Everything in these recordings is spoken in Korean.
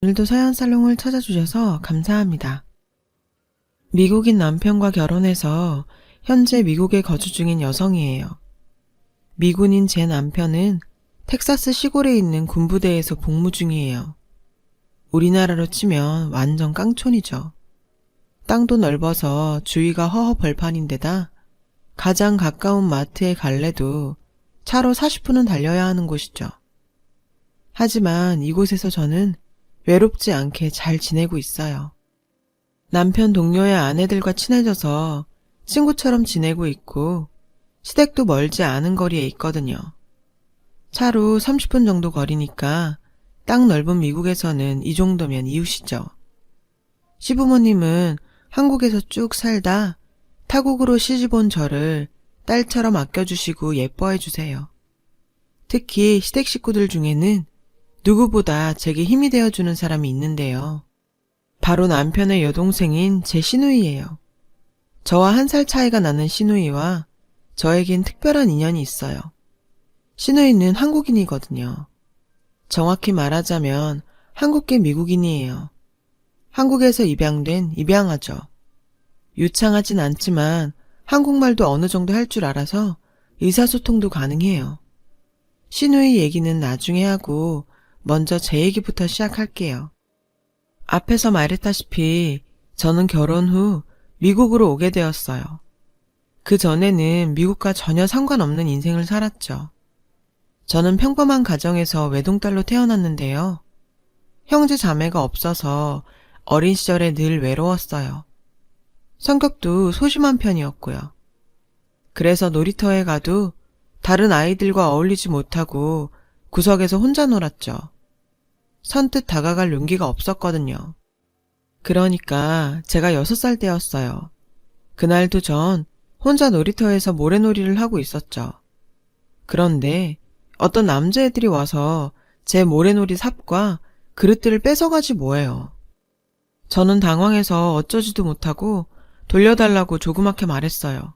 오늘도 서연살롱을 찾아주셔서 감사합니다. 미국인 남편과 결혼해서 현재 미국에 거주 중인 여성이에요. 미군인 제 남편은 텍사스 시골에 있는 군부대에서 복무 중이에요. 우리나라로 치면 완전 깡촌이죠. 땅도 넓어서 주위가 허허벌판인데다 가장 가까운 마트에 갈래도 차로 40분은 달려야 하는 곳이죠. 하지만 이곳에서 저는 외롭지 않게 잘 지내고 있어요. 남편 동료의 아내들과 친해져서 친구처럼 지내고 있고 시댁도 멀지 않은 거리에 있거든요. 차로 30분 정도 거리니까 땅 넓은 미국에서는 이 정도면 이웃이죠. 시부모님은 한국에서 쭉 살다 타국으로 시집온 저를 딸처럼 아껴주시고 예뻐해주세요. 특히 시댁 식구들 중에는 누구보다 제게 힘이 되어주는 사람이 있는데요. 바로 남편의 여동생인 제 시누이예요. 저와 1살 차이가 나는 시누이와 저에겐 특별한 인연이 있어요. 시누이는 한국인이거든요. 정확히 말하자면 한국계 미국인이에요. 한국에서 입양된 입양아죠. 유창하진 않지만 한국말도 어느 정도 할 줄 알아서 의사소통도 가능해요. 시누이 얘기는 나중에 하고 먼저 제 얘기부터 시작할게요. 앞에서 말했다시피 저는 결혼 후 미국으로 오게 되었어요. 그 전에는 미국과 전혀 상관없는 인생을 살았죠. 저는 평범한 가정에서 외동딸로 태어났는데요. 형제 자매가 없어서 어린 시절에 늘 외로웠어요. 성격도 소심한 편이었고요. 그래서 놀이터에 가도 다른 아이들과 어울리지 못하고 구석에서 혼자 놀았죠. 선뜻 다가갈 용기가 없었거든요. 그러니까 제가 6살 때였어요. 그날도 전 혼자 놀이터에서 모래놀이를 하고 있었죠. 그런데 어떤 남자애들이 와서 제 모래놀이 삽과 그릇들을 뺏어가지 뭐예요. 저는 당황해서 어쩌지도 못하고 돌려달라고 조그맣게 말했어요.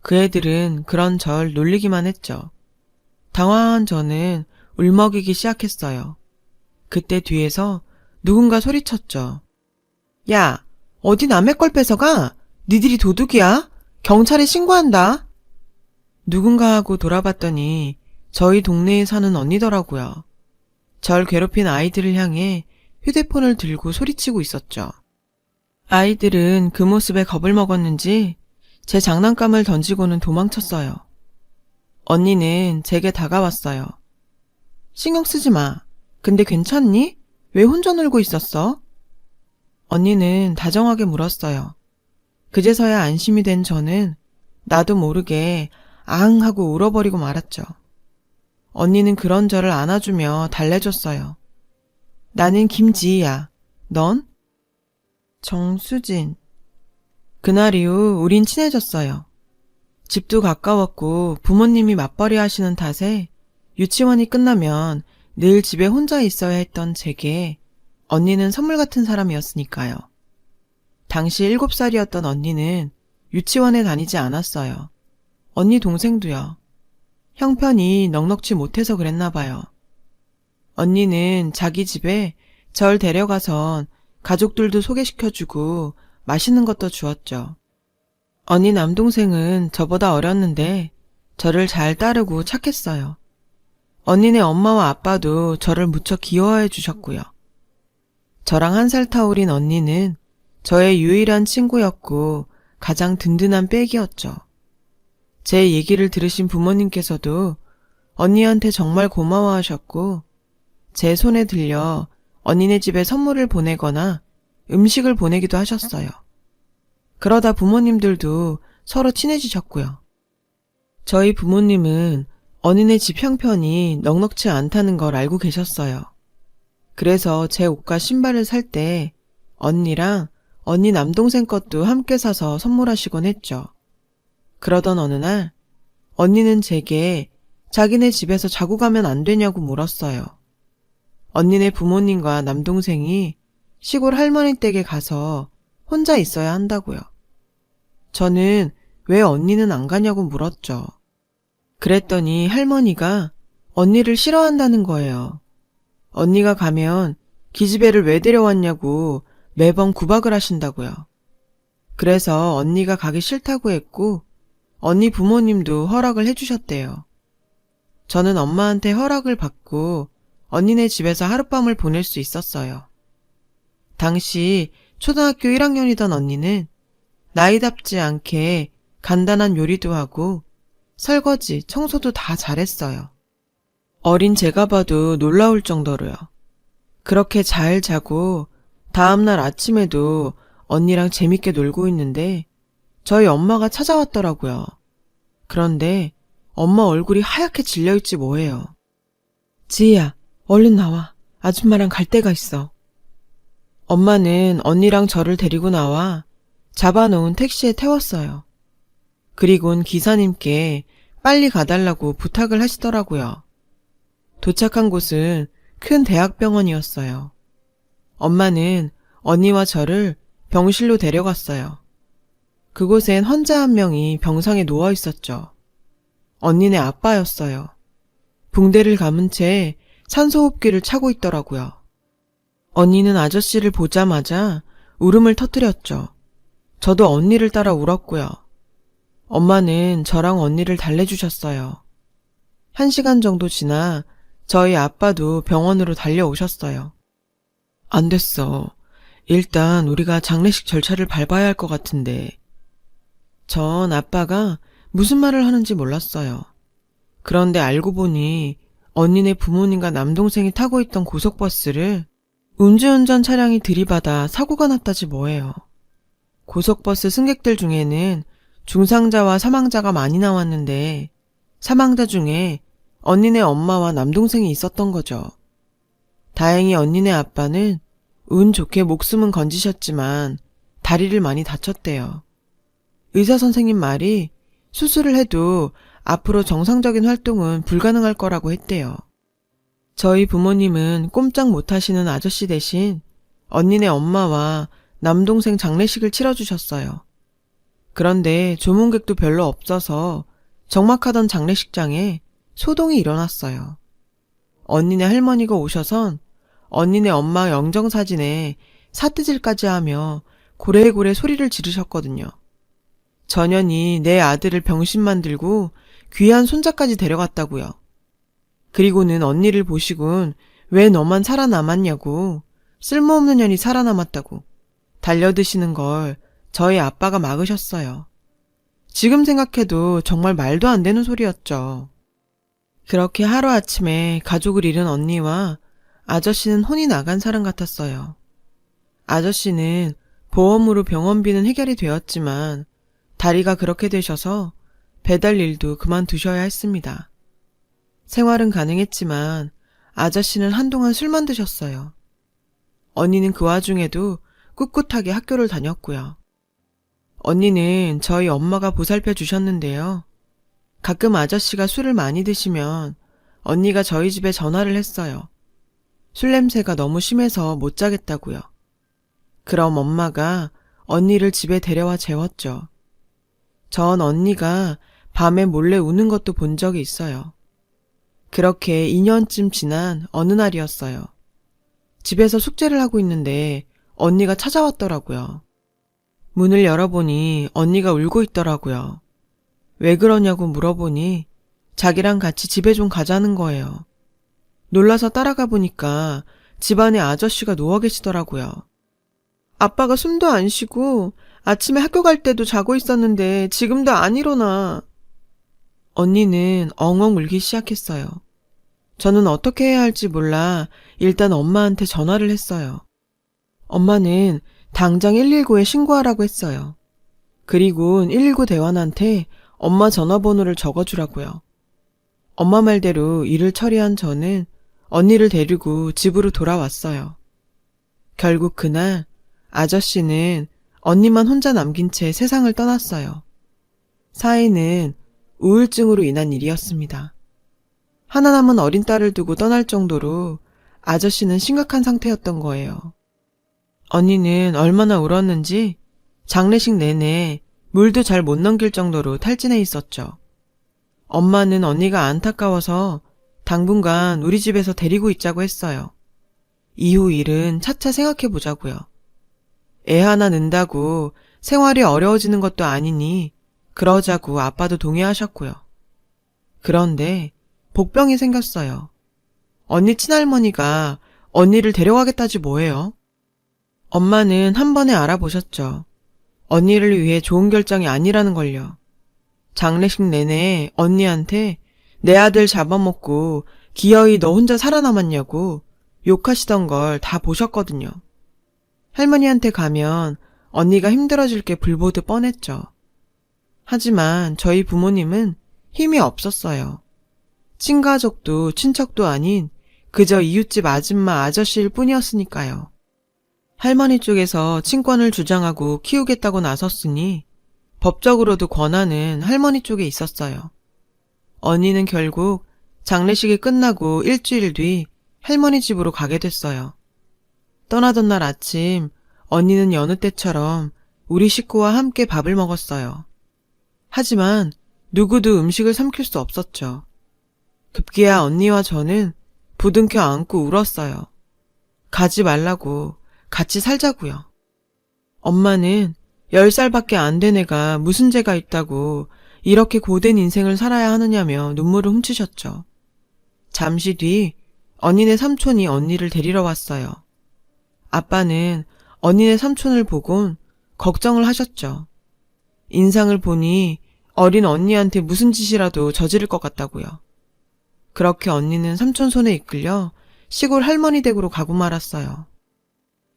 그 애들은 그런 절 놀리기만 했죠. 당황한 저는 울먹이기 시작했어요. 그때 뒤에서 누군가 소리쳤죠. 야, 어디 남의 걸 뺏어가? 니들이 도둑이야? 경찰에 신고한다. 누군가 하고 돌아봤더니 저희 동네에 사는 언니더라고요. 절 괴롭힌 아이들을 향해 휴대폰을 들고 소리치고 있었죠. 아이들은 그 모습에 겁을 먹었는지 제 장난감을 던지고는 도망쳤어요. 언니는 제게 다가왔어요. 신경 쓰지 마. 근데 괜찮니? 왜 혼자 놀고 있었어? 언니는 다정하게 물었어요. 그제서야 안심이 된 저는 나도 모르게 앙 하고 울어버리고 말았죠. 언니는 그런 저를 안아주며 달래줬어요. 나는 김지희야. 넌? 정수진. 그날 이후 우린 친해졌어요. 집도 가까웠고 부모님이 맞벌이 하시는 탓에 유치원이 끝나면 늘 집에 혼자 있어야 했던 제게 언니는 선물 같은 사람이었으니까요. 당시 7살이었던 언니는 유치원에 다니지 않았어요. 언니 동생도요. 형편이 넉넉지 못해서 그랬나 봐요. 언니는 자기 집에 절 데려가선 가족들도 소개시켜주고 맛있는 것도 주었죠. 언니 남동생은 저보다 어렸는데 저를 잘 따르고 착했어요. 언니네 엄마와 아빠도 저를 무척 귀여워해 주셨고요. 저랑 1살 터울인 언니는 저의 유일한 친구였고 가장 든든한 백이었죠. 제 얘기를 들으신 부모님께서도 언니한테 정말 고마워하셨고 제 손에 들려 언니네 집에 선물을 보내거나 음식을 보내기도 하셨어요. 그러다 부모님들도 서로 친해지셨고요. 저희 부모님은 언니네 집 형편이 넉넉지 않다는 걸 알고 계셨어요. 그래서 제 옷과 신발을 살 때 언니랑 언니 남동생 것도 함께 사서 선물하시곤 했죠. 그러던 어느 날 언니는 제게 자기네 집에서 자고 가면 안 되냐고 물었어요. 언니네 부모님과 남동생이 시골 할머니 댁에 가서 혼자 있어야 한다고요. 저는 왜 언니는 안 가냐고 물었죠. 그랬더니 할머니가 언니를 싫어한다는 거예요. 언니가 가면 기집애를 왜 데려왔냐고 매번 구박을 하신다고요. 그래서 언니가 가기 싫다고 했고 언니 부모님도 허락을 해주셨대요. 저는 엄마한테 허락을 받고 언니네 집에서 하룻밤을 보낼 수 있었어요. 당시 초등학교 1학년이던 언니는 나이답지 않게 간단한 요리도 하고 설거지, 청소도 다 잘했어요. 어린 제가 봐도 놀라울 정도로요. 그렇게 잘 자고 다음날 아침에도 언니랑 재밌게 놀고 있는데 저희 엄마가 찾아왔더라고요. 그런데 엄마 얼굴이 하얗게 질려있지 뭐예요. 지희야, 얼른 나와. 아줌마랑 갈 데가 있어. 엄마는 언니랑 저를 데리고 나와 잡아놓은 택시에 태웠어요. 그리곤 기사님께 빨리 가달라고 부탁을 하시더라고요. 도착한 곳은 큰 대학병원이었어요. 엄마는 언니와 저를 병실로 데려갔어요. 그곳엔 환자 한 명이 병상에 누워 있었죠. 언니네 아빠였어요. 붕대를 감은 채 산소호흡기를 차고 있더라고요. 언니는 아저씨를 보자마자 울음을 터뜨렸죠. 저도 언니를 따라 울었고요. 엄마는 저랑 언니를 달래주셨어요. 1시간 정도 지나 저희 아빠도 병원으로 달려오셨어요. 안 됐어. 일단 우리가 장례식 절차를 밟아야 할 것 같은데. 전 아빠가 무슨 말을 하는지 몰랐어요. 그런데 알고 보니 언니네 부모님과 남동생이 타고 있던 고속버스를 음주운전 차량이 들이받아 사고가 났다지 뭐예요. 고속버스 승객들 중에는 중상자와 사망자가 많이 나왔는데 사망자 중에 언니네 엄마와 남동생이 있었던 거죠. 다행히 언니네 아빠는 운 좋게 목숨은 건지셨지만 다리를 많이 다쳤대요. 의사 선생님 말이 수술을 해도 앞으로 정상적인 활동은 불가능할 거라고 했대요. 저희 부모님은 꼼짝 못하시는 아저씨 대신 언니네 엄마와 남동생 장례식을 치러주셨어요. 그런데 조문객도 별로 없어서 적막하던 장례식장에 소동이 일어났어요. 언니네 할머니가 오셔선 언니네 엄마 영정사진에 사뜨질까지 하며 고래고래 소리를 지르셨거든요. 전현이 내 아들을 병신 만들고 귀한 손자까지 데려갔다고요. 그리고는 언니를 보시곤 왜 너만 살아남았냐고, 쓸모없는 년이 살아남았다고 달려드시는 걸 저희 아빠가 막으셨어요. 지금 생각해도 정말 말도 안 되는 소리였죠. 그렇게 하루아침에 가족을 잃은 언니와 아저씨는 혼이 나간 사람 같았어요. 아저씨는 보험으로 병원비는 해결이 되었지만 다리가 그렇게 되셔서 배달 일도 그만두셔야 했습니다. 생활은 가능했지만 아저씨는 한동안 술만 드셨어요. 언니는 그 와중에도 꿋꿋하게 학교를 다녔고요. 언니는 저희 엄마가 보살펴 주셨는데요. 가끔 아저씨가 술을 많이 드시면 언니가 저희 집에 전화를 했어요. 술 냄새가 너무 심해서 못 자겠다고요. 그럼 엄마가 언니를 집에 데려와 재웠죠. 전 언니가 밤에 몰래 우는 것도 본 적이 있어요. 그렇게 2년쯤 지난 어느 날이었어요. 집에서 숙제를 하고 있는데 언니가 찾아왔더라고요. 문을 열어보니 언니가 울고 있더라고요. 왜 그러냐고 물어보니 자기랑 같이 집에 좀 가자는 거예요. 놀라서 따라가 보니까 집안에 아저씨가 누워 계시더라고요. 아빠가 숨도 안 쉬고 아침에 학교 갈 때도 자고 있었는데 지금도 안 일어나. 언니는 엉엉 울기 시작했어요. 저는 어떻게 해야 할지 몰라 일단 엄마한테 전화를 했어요. 엄마는 당장 119에 신고하라고 했어요. 그리고 119 대원한테 엄마 전화번호를 적어주라고요. 엄마 말대로 일을 처리한 저는 언니를 데리고 집으로 돌아왔어요. 결국 그날 아저씨는 언니만 혼자 남긴 채 세상을 떠났어요. 사인은 우울증으로 인한 일이었습니다. 하나 남은 어린 딸을 두고 떠날 정도로 아저씨는 심각한 상태였던 거예요. 언니는 얼마나 울었는지 장례식 내내 물도 잘 못 넘길 정도로 탈진해 있었죠. 엄마는 언니가 안타까워서 당분간 우리 집에서 데리고 있자고 했어요. 이후 일은 차차 생각해 보자고요. 애 하나 낳는다고 생활이 어려워지는 것도 아니니 그러자고 아빠도 동의하셨고요. 그런데 복병이 생겼어요. 언니 친할머니가 언니를 데려가겠다지 뭐예요? 엄마는 한 번에 알아보셨죠. 언니를 위해 좋은 결정이 아니라는 걸요. 장례식 내내 언니한테 내 아들 잡아먹고 기어이 너 혼자 살아남았냐고 욕하시던 걸 다 보셨거든요. 할머니한테 가면 언니가 힘들어질 게 불보듯 뻔했죠. 하지만 저희 부모님은 힘이 없었어요. 친가족도 친척도 아닌 그저 이웃집 아줌마 아저씨일 뿐이었으니까요. 할머니 쪽에서 친권을 주장하고 키우겠다고 나섰으니 법적으로도 권한은 할머니 쪽에 있었어요. 언니는 결국 장례식이 끝나고 일주일 뒤 할머니 집으로 가게 됐어요. 떠나던 날 아침 언니는 여느 때처럼 우리 식구와 함께 밥을 먹었어요. 하지만 누구도 음식을 삼킬 수 없었죠. 급기야 언니와 저는 부둥켜 안고 울었어요. 가지 말라고, 같이 살자고요. 엄마는 10살밖에 안 된 애가 무슨 죄가 있다고 이렇게 고된 인생을 살아야 하느냐며 눈물을 훔치셨죠. 잠시 뒤 언니네 삼촌이 언니를 데리러 왔어요. 아빠는 언니네 삼촌을 보곤 걱정을 하셨죠. 인상을 보니 어린 언니한테 무슨 짓이라도 저지를 것 같다고요. 그렇게 언니는 삼촌 손에 이끌려 시골 할머니 댁으로 가고 말았어요.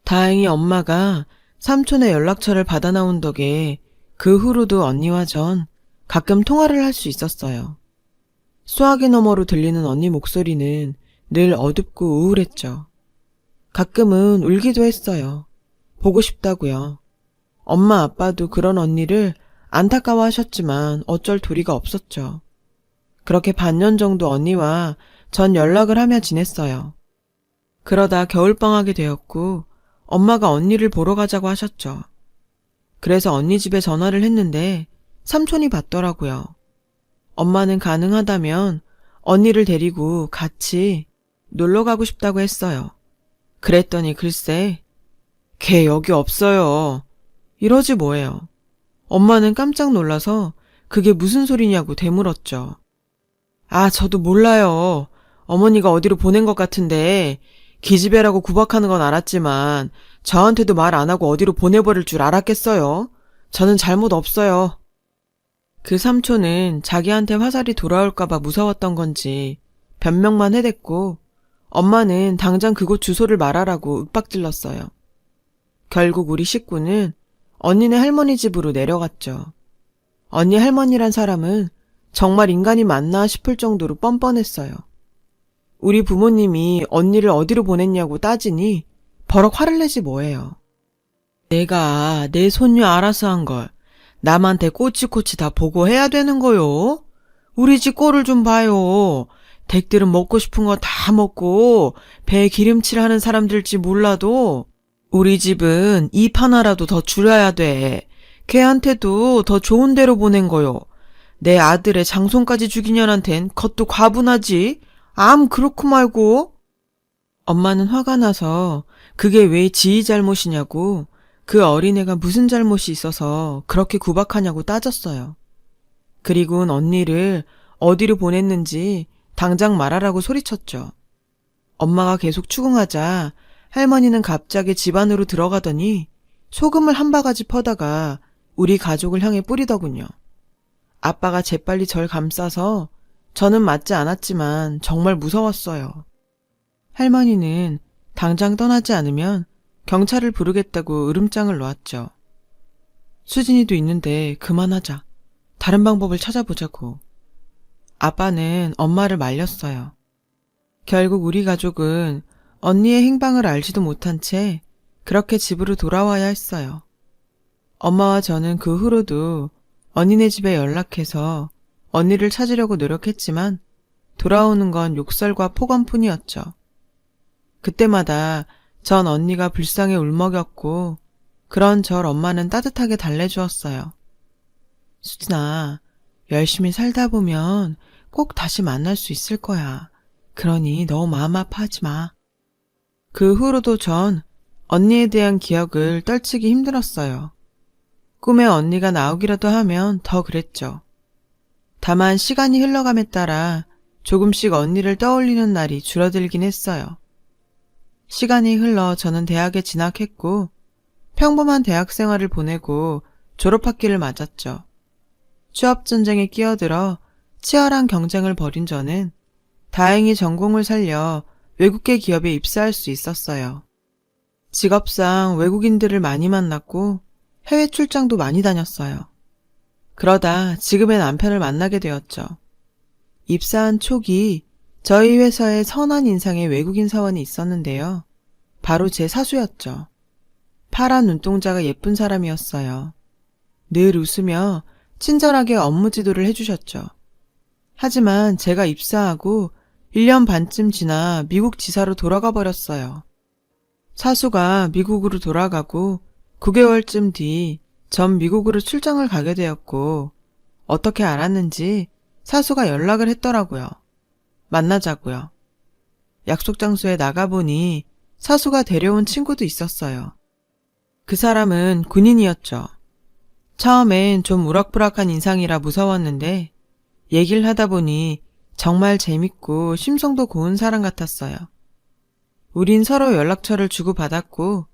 다행히 엄마가 삼촌의 연락처를 받아 나온 덕에 그 후로도 언니와 전 가끔 통화를 할 수 있었어요. 수화기 너머로 들리는 언니 목소리는 늘 어둡고 우울했죠. 가끔은 울기도 했어요. 보고 싶다고요. 엄마 아빠도 그런 언니를 안타까워하셨지만 어쩔 도리가 없었죠. 그렇게 반년 정도 언니와 전 연락을 하며 지냈어요. 그러다 겨울방학이 되었고 엄마가 언니를 보러 가자고 하셨죠. 그래서 언니 집에 전화를 했는데 삼촌이 받더라고요. 엄마는 가능하다면 언니를 데리고 같이 놀러 가고 싶다고 했어요. 그랬더니 글쎄, 걔 여기 없어요. 이러지 뭐예요. 엄마는 깜짝 놀라서 그게 무슨 소리냐고 되물었죠. 아, 저도 몰라요. 어머니가 어디로 보낸 것 같은데 기집애라고 구박하는 건 알았지만 저한테도 말 안 하고 어디로 보내버릴 줄 알았겠어요? 저는 잘못 없어요. 그 삼촌은 자기한테 화살이 돌아올까봐 무서웠던 건지 변명만 해댔고 엄마는 당장 그곳 주소를 말하라고 윽박질렀어요. 결국 우리 식구는 언니네 할머니 집으로 내려갔죠. 언니 할머니란 사람은 정말 인간이 맞나 싶을 정도로 뻔뻔했어요. 우리 부모님이 언니를 어디로 보냈냐고 따지니 버럭 화를 내지 뭐예요. 내가 내 손녀 알아서 한 걸 남한테 꼬치꼬치 다 보고해야 되는 거요? 우리 집 꼴을 좀 봐요. 댁들은 먹고 싶은 거 다 먹고 배에 기름칠 하는 사람들일지 몰라도 우리 집은 입 하나라도 더 줄여야 돼. 걔한테도 더 좋은 데로 보낸 거요. 내 아들의 장손까지 죽인 년한텐 겉도 과분하지. 암 그렇고 말고. 엄마는 화가 나서 그게 왜 지희 잘못이냐고 그 어린애가 무슨 잘못이 있어서 그렇게 구박하냐고 따졌어요. 그리고는 언니를 어디로 보냈는지 당장 말하라고 소리쳤죠. 엄마가 계속 추궁하자 할머니는 갑자기 집 안으로 들어가더니 소금을 한 바가지 퍼다가 우리 가족을 향해 뿌리더군요. 아빠가 재빨리 절 감싸서 저는 맞지 않았지만 정말 무서웠어요. 할머니는 당장 떠나지 않으면 경찰을 부르겠다고 으름장을 놓았죠. 수진이도 있는데 그만하자. 다른 방법을 찾아보자고. 아빠는 엄마를 말렸어요. 결국 우리 가족은 언니의 행방을 알지도 못한 채 그렇게 집으로 돌아와야 했어요. 엄마와 저는 그 후로도 언니네 집에 연락해서 언니를 찾으려고 노력했지만 돌아오는 건 욕설과 폭언뿐이었죠. 그때마다 전 언니가 불쌍해 울먹였고 그런 절 엄마는 따뜻하게 달래주었어요. 수진아, 열심히 살다 보면 꼭 다시 만날 수 있을 거야. 그러니 너무 마음 아파하지 마. 그 후로도 전 언니에 대한 기억을 떨치기 힘들었어요. 꿈에 언니가 나오기라도 하면 더 그랬죠. 다만 시간이 흘러감에 따라 조금씩 언니를 떠올리는 날이 줄어들긴 했어요. 시간이 흘러 저는 대학에 진학했고 평범한 대학 생활을 보내고 졸업학기를 맞았죠. 취업전쟁에 끼어들어 치열한 경쟁을 벌인 저는 다행히 전공을 살려 외국계 기업에 입사할 수 있었어요. 직업상 외국인들을 많이 만났고 해외 출장도 많이 다녔어요. 그러다 지금의 남편을 만나게 되었죠. 입사한 초기 저희 회사에 선한 인상의 외국인 사원이 있었는데요. 바로 제 사수였죠. 파란 눈동자가 예쁜 사람이었어요. 늘 웃으며 친절하게 업무 지도를 해주셨죠. 하지만 제가 입사하고 1년 반쯤 지나 미국 지사로 돌아가 버렸어요. 사수가 미국으로 돌아가고 9개월쯤 뒤 전 미국으로 출장을 가게 되었고 어떻게 알았는지 사수가 연락을 했더라고요. 만나자고요. 약속 장소에 나가보니 사수가 데려온 친구도 있었어요. 그 사람은 군인이었죠. 처음엔 좀 우락부락한 인상이라 무서웠는데 얘기를 하다 보니 정말 재밌고 심성도 고운 사람 같았어요. 우린 서로 연락처를 주고받았고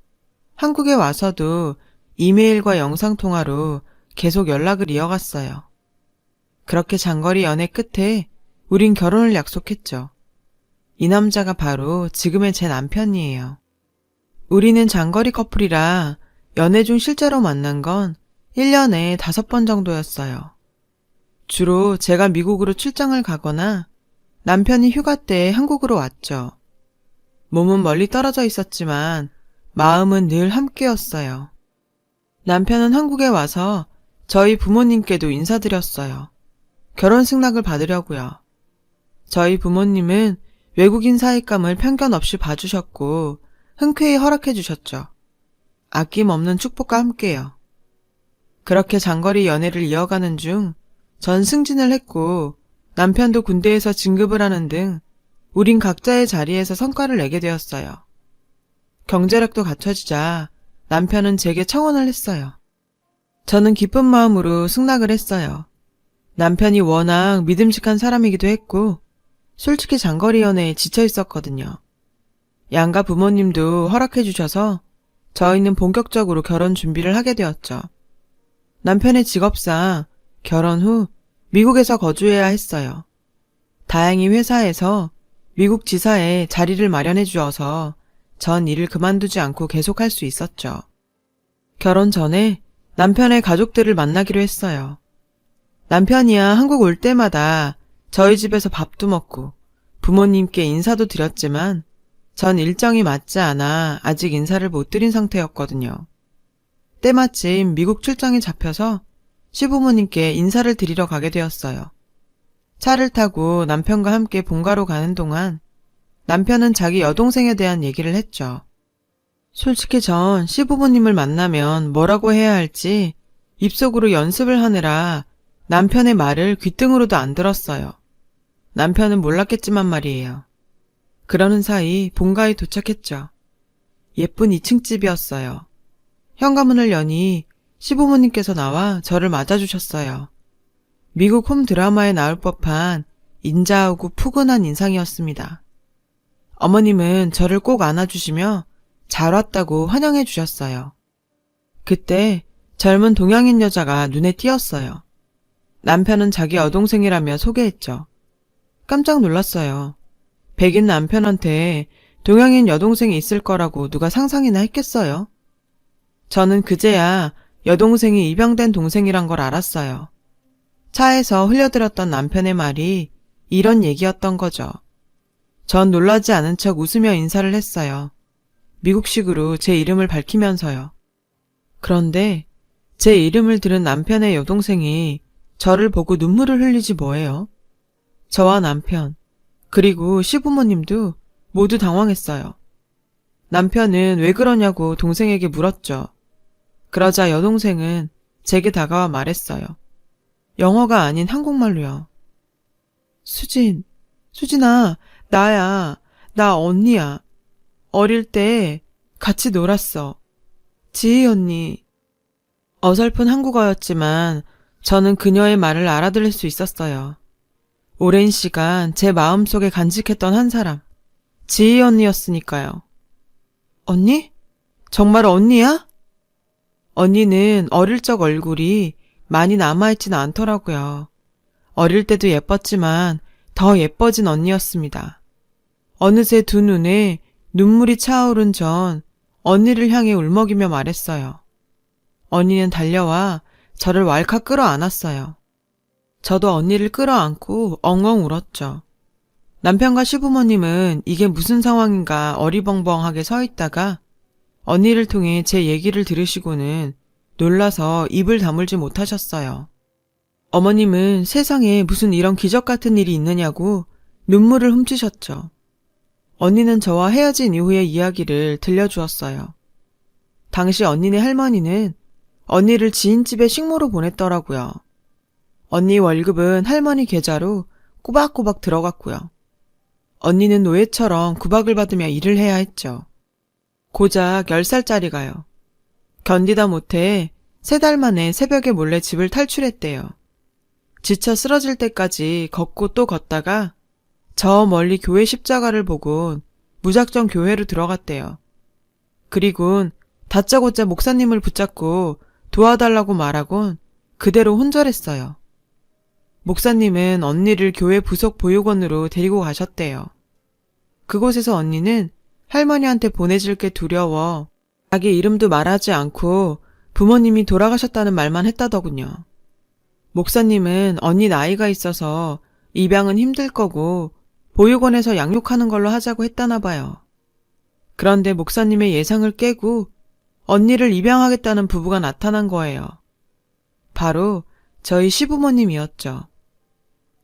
한국에 와서도 이메일과 영상통화로 계속 연락을 이어갔어요. 그렇게 장거리 연애 끝에 우린 결혼을 약속했죠. 이 남자가 바로 지금의 제 남편이에요. 우리는 장거리 커플이라 연애 중 실제로 만난 건 1년에 5번 정도였어요. 주로 제가 미국으로 출장을 가거나 남편이 휴가 때 한국으로 왔죠. 몸은 멀리 떨어져 있었지만 마음은 늘 함께였어요. 남편은 한국에 와서 저희 부모님께도 인사드렸어요. 결혼 승낙을 받으려고요. 저희 부모님은 외국인 사윗감을 편견 없이 봐주셨고 흔쾌히 허락해 주셨죠. 아낌없는 축복과 함께요. 그렇게 장거리 연애를 이어가는 중 전 승진을 했고 남편도 군대에서 진급을 하는 등 우린 각자의 자리에서 성과를 내게 되었어요. 경제력도 갖춰지자 남편은 제게 청혼을 했어요. 저는 기쁜 마음으로 승낙을 했어요. 남편이 워낙 믿음직한 사람이기도 했고 솔직히 장거리 연애에 지쳐 있었거든요. 양가 부모님도 허락해 주셔서 저희는 본격적으로 결혼 준비를 하게 되었죠. 남편의 직업상 결혼 후 미국에서 거주해야 했어요. 다행히 회사에서 미국 지사에 자리를 마련해 주어서 전 일을 그만두지 않고 계속할 수 있었죠. 결혼 전에 남편의 가족들을 만나기로 했어요. 남편이야 한국 올 때마다 저희 집에서 밥도 먹고 부모님께 인사도 드렸지만 전 일정이 맞지 않아 아직 인사를 못 드린 상태였거든요. 때마침 미국 출장이 잡혀서 시부모님께 인사를 드리러 가게 되었어요. 차를 타고 남편과 함께 본가로 가는 동안 남편은 자기 여동생에 대한 얘기를 했죠. 솔직히 전 시부모님을 만나면 뭐라고 해야 할지 입속으로 연습을 하느라 남편의 말을 귓등으로도 안 들었어요. 남편은 몰랐겠지만 말이에요. 그러는 사이 본가에 도착했죠. 예쁜 2층 집이었어요. 현관문을 여니 시부모님께서 나와 저를 맞아주셨어요. 미국 홈 드라마에 나올 법한 인자하고 푸근한 인상이었습니다. 어머님은 저를 꼭 안아주시며 잘 왔다고 환영해 주셨어요. 그때 젊은 동양인 여자가 눈에 띄었어요. 남편은 자기 여동생이라며 소개했죠. 깜짝 놀랐어요. 백인 남편한테 동양인 여동생이 있을 거라고 누가 상상이나 했겠어요? 저는 그제야 여동생이 입양된 동생이란 걸 알았어요. 차에서 흘려들었던 남편의 말이 이런 얘기였던 거죠. 전 놀라지 않은 척 웃으며 인사를 했어요. 미국식으로 제 이름을 밝히면서요. 그런데 제 이름을 들은 남편의 여동생이 저를 보고 눈물을 흘리지 뭐예요? 저와 남편, 그리고 시부모님도 모두 당황했어요. 남편은 왜 그러냐고 동생에게 물었죠. 그러자 여동생은 제게 다가와 말했어요. 영어가 아닌 한국말로요. 수진아, 나야. 나 언니야. 어릴 때 같이 놀았어. 지희 언니. 어설픈 한국어였지만 저는 그녀의 말을 알아들을 수 있었어요. 오랜 시간 제 마음속에 간직했던 한 사람, 지희 언니였으니까요. 언니? 정말 언니야? 언니는 어릴 적 얼굴이 많이 남아있지는 않더라고요. 어릴 때도 예뻤지만 더 예뻐진 언니였습니다. 어느새 두 눈에 눈물이 차오른 전 언니를 향해 울먹이며 말했어요. 언니는 달려와 저를 왈칵 끌어안았어요. 저도 언니를 끌어안고 엉엉 울었죠. 남편과 시부모님은 이게 무슨 상황인가 어리벙벙하게 서 있다가 언니를 통해 제 얘기를 들으시고는 놀라서 입을 다물지 못하셨어요. 어머님은 세상에 무슨 이런 기적 같은 일이 있느냐고 눈물을 훔치셨죠. 언니는 저와 헤어진 이후의 이야기를 들려주었어요. 당시 언니네 할머니는 언니를 지인집에 식모로 보냈더라고요. 언니 월급은 할머니 계좌로 꼬박꼬박 들어갔고요. 언니는 노예처럼 구박을 받으며 일을 해야 했죠. 고작 10살짜리가요. 견디다 못해 3달 만에 새벽에 몰래 집을 탈출했대요. 지쳐 쓰러질 때까지 걷고 또 걷다가 저 멀리 교회 십자가를 보곤 무작정 교회로 들어갔대요. 그리곤 다짜고짜 목사님을 붙잡고 도와달라고 말하곤 그대로 혼절했어요. 목사님은 언니를 교회 부속 보육원으로 데리고 가셨대요. 그곳에서 언니는 할머니한테 보내질 게 두려워 자기 이름도 말하지 않고 부모님이 돌아가셨다는 말만 했다더군요. 목사님은 언니 나이가 있어서 입양은 힘들 거고 보육원에서 양육하는 걸로 하자고 했다나 봐요. 그런데 목사님의 예상을 깨고 언니를 입양하겠다는 부부가 나타난 거예요. 바로 저희 시부모님이었죠.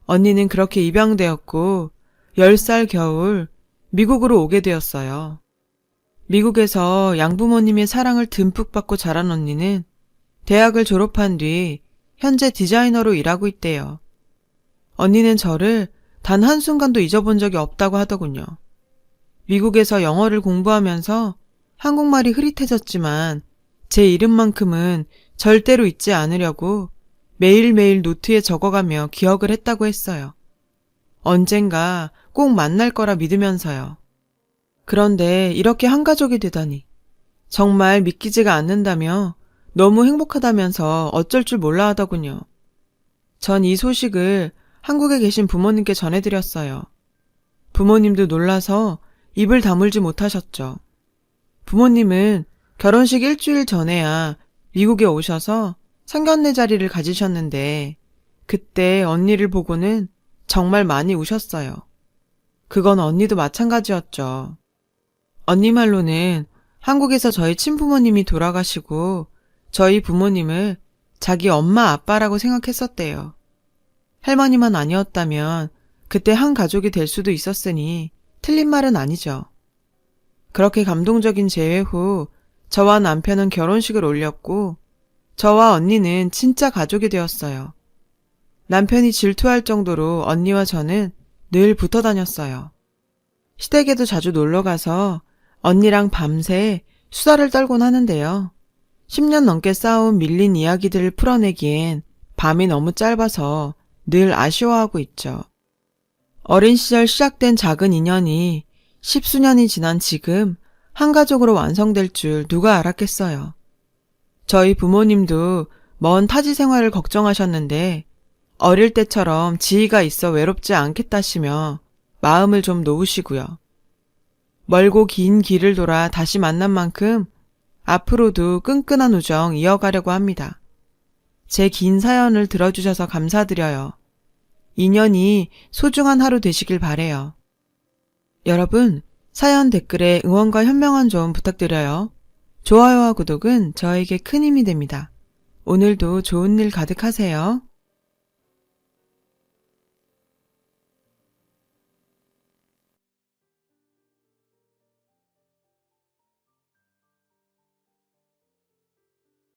언니는 그렇게 입양되었고 10살 겨울 미국으로 오게 되었어요. 미국에서 양부모님의 사랑을 듬뿍 받고 자란 언니는 대학을 졸업한 뒤 현재 디자이너로 일하고 있대요. 언니는 저를 단 한순간도 잊어본 적이 없다고 하더군요. 미국에서 영어를 공부하면서 한국말이 흐릿해졌지만 제 이름만큼은 절대로 잊지 않으려고 매일매일 노트에 적어가며 기억을 했다고 했어요. 언젠가 꼭 만날 거라 믿으면서요. 그런데 이렇게 한 가족이 되다니. 정말 믿기지가 않는다며 너무 행복하다면서 어쩔 줄 몰라 하더군요. 전 이 소식을 한국에 계신 부모님께 전해드렸어요. 부모님도 놀라서 입을 다물지 못하셨죠. 부모님은 결혼식 일주일 전에야 미국에 오셔서 상견례 자리를 가지셨는데 그때 언니를 보고는 정말 많이 우셨어요. 그건 언니도 마찬가지였죠. 언니 말로는 한국에서 저희 친부모님이 돌아가시고 저희 부모님을 자기 엄마 아빠라고 생각했었대요. 할머니만 아니었다면 그때 한 가족이 될 수도 있었으니 틀린 말은 아니죠. 그렇게 감동적인 재회 후 저와 남편은 결혼식을 올렸고 저와 언니는 진짜 가족이 되었어요. 남편이 질투할 정도로 언니와 저는 늘 붙어 다녔어요. 시댁에도 자주 놀러가서 언니랑 밤새 수다를 떨곤 하는데요. 10년 넘게 쌓아온 밀린 이야기들을 풀어내기엔 밤이 너무 짧아서 늘 아쉬워하고 있죠. 어린 시절 시작된 작은 인연이 10수년이 지난 지금 한 가족으로 완성될 줄 누가 알았겠어요. 저희 부모님도 먼 타지 생활을 걱정하셨는데 어릴 때처럼 지희가 있어 외롭지 않겠다시며 마음을 좀 놓으시고요. 멀고 긴 길을 돌아 다시 만난 만큼 앞으로도 끈끈한 우정 이어가려고 합니다. 제 긴 사연을 들어주셔서 감사드려요. 인연이 소중한 하루 되시길 바래요. 여러분, 사연 댓글에 응원과 현명한 조언 부탁드려요. 좋아요와 구독은 저에게 큰 힘이 됩니다. 오늘도 좋은 일 가득하세요.